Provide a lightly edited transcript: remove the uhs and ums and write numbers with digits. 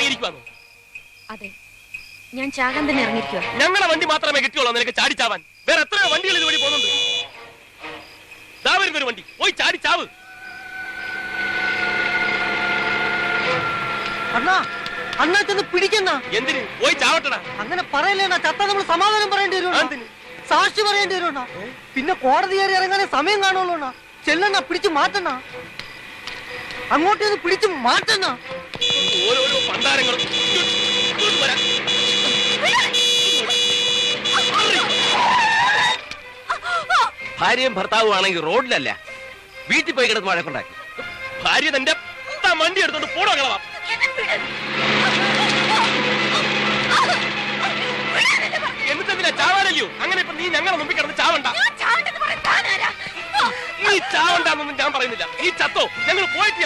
ഇറങ്ങിയിരിക്കുവാന്നു? അതെ, ഞാൻ ചാകാൻ തന്നെ ഇറങ്ങിയിരിക്കുക. ഞങ്ങളെ വണ്ടി മാത്രമേ കിട്ടിയുള്ളൂ നിനക്ക് ചാടിച്ചാവാൻ. വേറെ എത്രയോ വണ്ടികൾ ഇതുവഴി പോകുന്നുണ്ട്. ദാ വരുന്നൊരു വണ്ടി, പോയി ചാടിച്ചാവ്. അണ്ണാ, അണ്ണാ ചെന്ന് പിടിക്കുന്ന. എന്തിന്? പോയി ചാവട്ടടാ. അങ്ങനെ പറയല്ലേണ്ണ, ചത്ത നമ്മൾ സമാധാനം പറയേണ്ടി വരും, സാക്ഷി പറയേണ്ടി വരും. പിന്നെ കോടതി കയറി ഇറങ്ങാനേ സമയം കാണുള്ളൂ. ചെല്ലണ്ണ, പിടിച്ചു മാറ്റണ, അങ്ങോട്ടേന്ന് പിടിച്ചു മാറ്റണ. ഓരോരോ പണ്ടാരങ്ങളും. ഭാര്യയും ഭർത്താവും ആണെങ്കിൽ റോഡിലല്ല, വീട്ടിൽ പോയി കിടന്ന് വഴക്കുണ്ടാക്കി. ഭാര്യ തന്റെ വണ്ടി എടുത്തോണ്ട് പോടോ കളവാ. എന്നിട്ടെന്തിനാ ചാവാനല്ലയോ? അങ്ങനെ ഇപ്പൊ നീ ഞങ്ങളെ മുമ്പിൽ കിടന്ന് ചാവണ്ട. നീ ചാവണ്ടെന്നൊന്നും ഞാൻ പറയുന്നില്ല. നീ ചത്തോ, ഞങ്ങൾ പോയിട്ട്